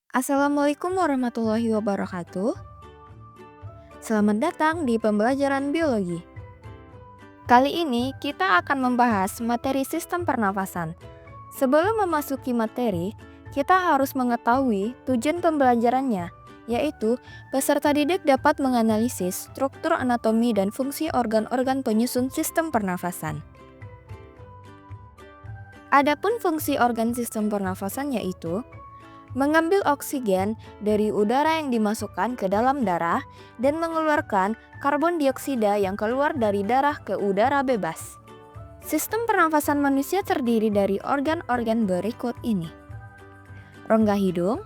Assalamualaikum warahmatullahi wabarakatuh. Selamat datang di pembelajaran biologi. Kali ini kita akan membahas materi sistem pernafasan. Sebelum memasuki materi, kita harus mengetahui tujuan pembelajarannya, yaitu peserta didik dapat menganalisis struktur anatomi dan fungsi organ-organ penyusun sistem pernafasan. Adapun fungsi organ sistem pernafasan yaitu mengambil oksigen dari udara yang dimasukkan ke dalam darah dan mengeluarkan karbon dioksida yang keluar dari darah ke udara bebas. Sistem pernafasan manusia terdiri dari organ-organ berikut ini: rongga hidung,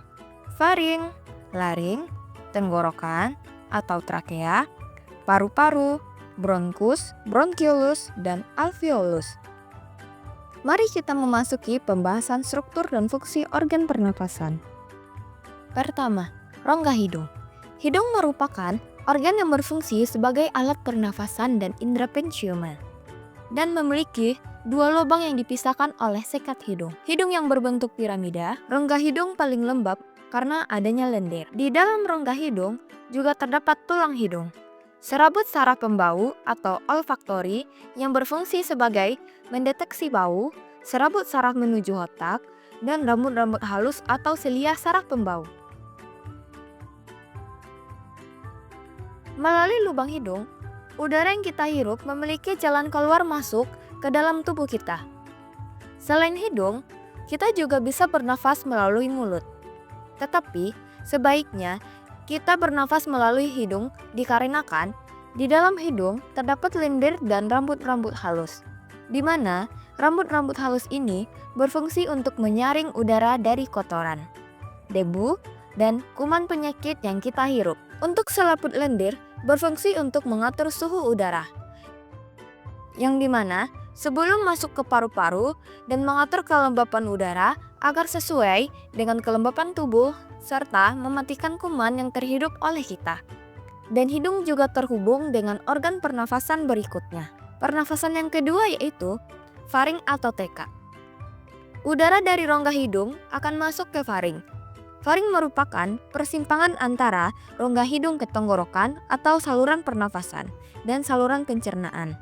faring, laring, tenggorokan atau trakea, paru-paru, bronkus, bronkiolus, dan alveolus. Mari kita memasuki pembahasan struktur dan fungsi organ pernafasan. Pertama, rongga hidung. Hidung merupakan organ yang berfungsi sebagai alat pernafasan dan indera penciuman, dan memiliki dua lubang yang dipisahkan oleh sekat hidung. Hidung yang berbentuk piramida, rongga hidung paling lembab karena adanya lendir. Di dalam rongga hidung juga terdapat tulang hidung. Serabut saraf pembau atau olfaktori yang berfungsi sebagai mendeteksi bau, serabut saraf menuju otak, dan rambut-rambut halus atau silia saraf pembau. Melalui lubang hidung, udara yang kita hirup memiliki jalan keluar masuk ke dalam tubuh kita. Selain hidung, kita juga bisa bernafas melalui mulut. Tetapi, sebaiknya kita bernafas melalui hidung dikarenakan di dalam hidung terdapat lendir dan rambut-rambut halus, di mana rambut-rambut halus ini berfungsi untuk menyaring udara dari kotoran, debu, dan kuman penyakit yang kita hirup. Untuk selaput lendir berfungsi untuk mengatur suhu udara, yang dimana sebelum masuk ke paru-paru dan mengatur kelembapan udara agar sesuai dengan kelembapan tubuh serta mematikan kuman yang terhirup oleh kita. Dan hidung juga terhubung dengan organ pernafasan berikutnya. Pernafasan yang kedua yaitu faring atau teka. Udara dari rongga hidung akan masuk ke faring. Faring merupakan persimpangan antara rongga hidung ke tenggorokan atau saluran pernafasan dan saluran pencernaan.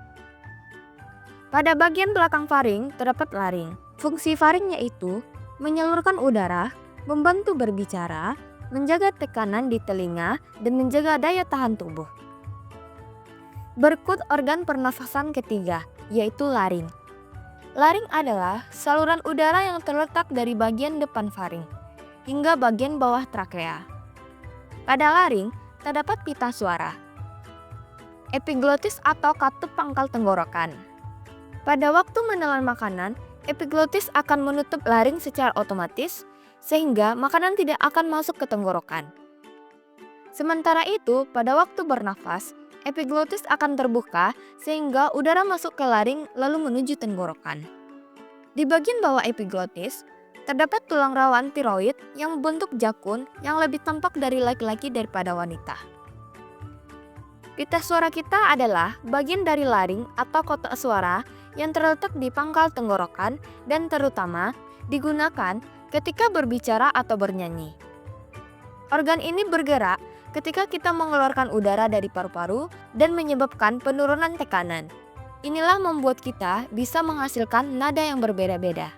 Pada bagian belakang faring terdapat laring. Fungsi faring yaitu menyalurkan udara, membantu berbicara, menjaga tekanan di telinga, dan menjaga daya tahan tubuh. Berikut organ pernafasan ketiga, yaitu laring. Laring adalah saluran udara yang terletak dari bagian depan faring hingga bagian bawah trakea. Pada laring terdapat pita suara, epiglotis atau katup pangkal tenggorokan. Pada waktu menelan makanan, epiglotis akan menutup laring secara otomatis sehingga makanan tidak akan masuk ke tenggorokan. Sementara itu, pada waktu bernafas, epiglotis akan terbuka sehingga udara masuk ke laring lalu menuju tenggorokan. Di bagian bawah epiglotis, terdapat tulang rawan tiroid yang membentuk jakun yang lebih tampak dari laki-laki daripada wanita. Pita suara kita adalah bagian dari laring atau kotak suara yang terletak di pangkal tenggorokan dan terutama digunakan ketika berbicara atau bernyanyi. Organ ini bergerak ketika kita mengeluarkan udara dari paru-paru dan menyebabkan penurunan tekanan. Inilah membuat kita bisa menghasilkan nada yang berbeda-beda.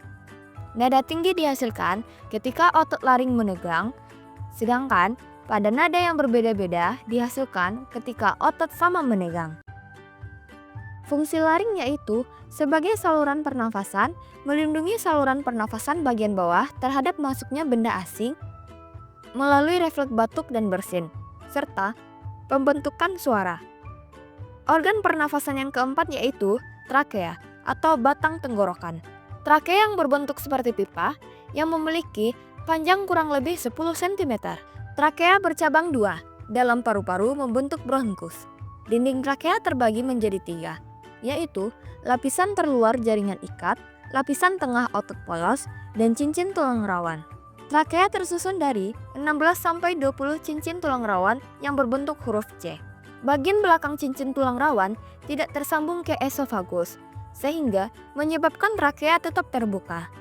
Nada tinggi dihasilkan ketika otot laring menegang, sedangkan pada nada yang berbeda-beda dihasilkan ketika otot sama menegang. Fungsi laring yaitu sebagai saluran pernafasan, melindungi saluran pernafasan bagian bawah terhadap masuknya benda asing melalui refleks batuk dan bersin, serta pembentukan suara. Organ pernafasan yang keempat yaitu trakea atau batang tenggorokan. Trakea yang berbentuk seperti pipa yang memiliki panjang kurang lebih 10 cm. Trakea bercabang dua, dalam paru-paru membentuk bronkus. Dinding trakea terbagi menjadi tiga, yaitu lapisan terluar jaringan ikat, lapisan tengah otot polos, dan cincin tulang rawan. Trakea tersusun dari 16-20 cincin tulang rawan yang berbentuk huruf C. Bagian belakang cincin tulang rawan tidak tersambung ke esofagus, sehingga menyebabkan trakea tetap terbuka.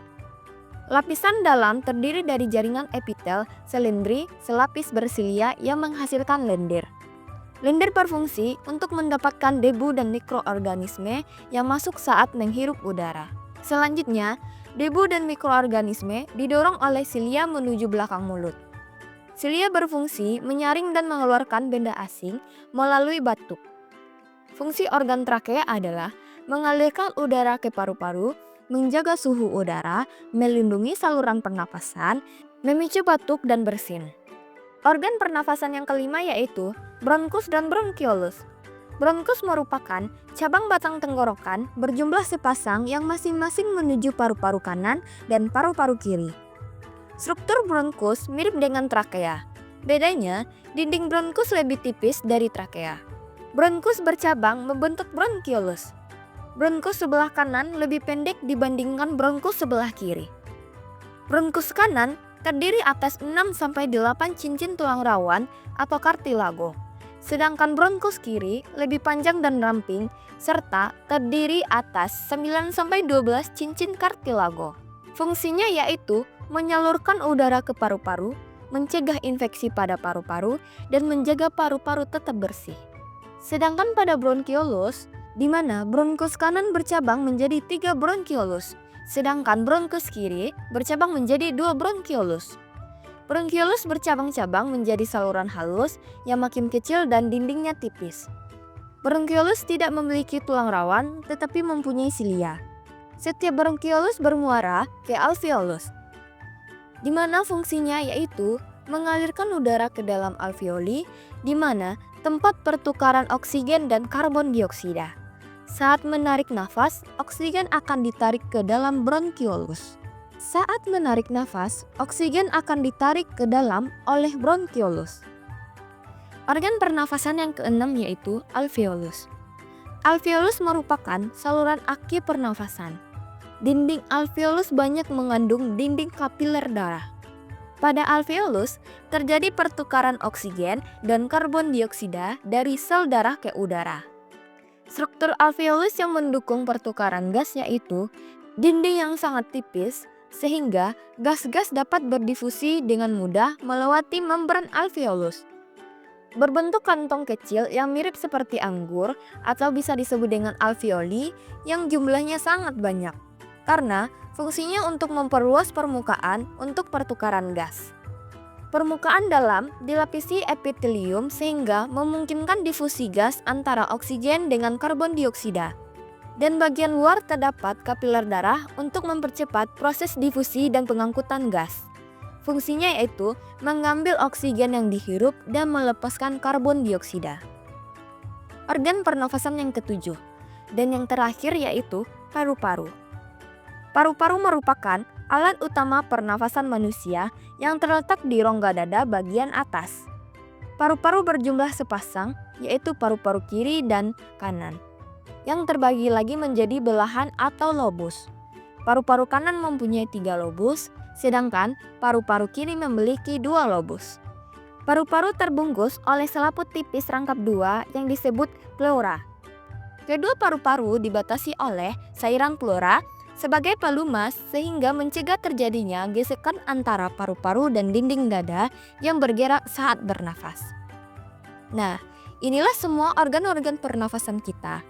Lapisan dalam terdiri dari jaringan epitel, selindri, selapis bersilia yang menghasilkan lendir. Lendir berfungsi untuk mendapatkan debu dan mikroorganisme yang masuk saat menghirup udara. Selanjutnya, debu dan mikroorganisme didorong oleh silia menuju belakang mulut. Silia berfungsi menyaring dan mengeluarkan benda asing melalui batuk. Fungsi organ trakea adalah mengalirkan udara ke paru-paru, menjaga suhu udara, melindungi saluran pernapasan, memicu batuk dan bersin. Organ pernafasan yang kelima yaitu bronkus dan bronkiolus. Bronkus merupakan cabang batang tenggorokan berjumlah sepasang yang masing-masing menuju paru-paru kanan dan paru-paru kiri. Struktur bronkus mirip dengan trakea. Bedanya, dinding bronkus lebih tipis dari trakea. Bronkus bercabang membentuk bronkiolus. Bronkus sebelah kanan lebih pendek dibandingkan bronkus sebelah kiri. Bronkus kanan terdiri atas 6-8 cincin tulang rawan atau kartilago. Sedangkan bronkus kiri lebih panjang dan ramping serta terdiri atas 9-12 cincin kartilago. Fungsinya yaitu menyalurkan udara ke paru-paru, mencegah infeksi pada paru-paru, dan menjaga paru-paru tetap bersih. Sedangkan pada bronkiolus, di mana bronkus kanan bercabang menjadi 3 bronkiolus, sedangkan bronkus kiri bercabang menjadi 2 bronkiolus. Bronkiolus bercabang-cabang menjadi saluran halus yang makin kecil dan dindingnya tipis. Bronkiolus tidak memiliki tulang rawan tetapi mempunyai silia. Setiap bronkiolus bermuara ke alveolus, di mana fungsinya yaitu mengalirkan udara ke dalam alveoli, di mana tempat pertukaran oksigen dan karbon dioksida. Saat menarik nafas, oksigen akan ditarik ke dalam bronkiolus. Saat menarik nafas, oksigen akan ditarik ke dalam oleh bronkiolus. Organ pernafasan yang keenam yaitu alveolus. Alveolus merupakan saluran aki pernafasan. Dinding alveolus banyak mengandung dinding kapiler darah. Pada alveolus, terjadi pertukaran oksigen dan karbon dioksida dari sel darah ke udara. Struktur alveolus yang mendukung pertukaran gas yaitu dinding yang sangat tipis, sehingga gas-gas dapat berdifusi dengan mudah melewati membran alveolus. Berbentuk kantong kecil yang mirip seperti anggur atau bisa disebut dengan alveoli yang jumlahnya sangat banyak, karena fungsinya untuk memperluas permukaan untuk pertukaran gas. Permukaan dalam dilapisi epitelium sehingga memungkinkan difusi gas antara oksigen dengan karbon dioksida. Dan bagian luar terdapat kapiler darah untuk mempercepat proses difusi dan pengangkutan gas. Fungsinya yaitu mengambil oksigen yang dihirup dan melepaskan karbon dioksida. Organ pernafasan yang ketujuh dan yang terakhir yaitu paru-paru. Paru-paru merupakan alat utama pernafasan manusia yang terletak di rongga dada bagian atas. Paru-paru berjumlah sepasang yaitu paru-paru kiri dan kanan, yang terbagi lagi menjadi belahan atau lobus. Paru-paru kanan mempunyai 3 lobus, sedangkan paru-paru kiri memiliki 2 lobus. Paru-paru terbungkus oleh selaput tipis rangkap 2 yang disebut pleura. Kedua paru-paru dibatasi oleh cairan pleura sebagai pelumas sehingga mencegah terjadinya gesekan antara paru-paru dan dinding dada yang bergerak saat bernafas. Nah, inilah semua organ-organ pernafasan kita.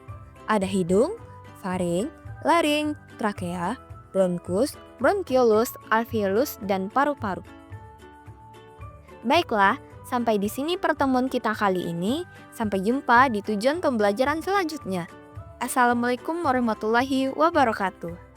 Ada hidung, faring, laring, trakea, bronkus, bronkiolus, alveolus, dan paru-paru. Baiklah, sampai di sini pertemuan kita kali ini. Sampai jumpa di tujuan pembelajaran selanjutnya. Assalamualaikum warahmatullahi wabarakatuh.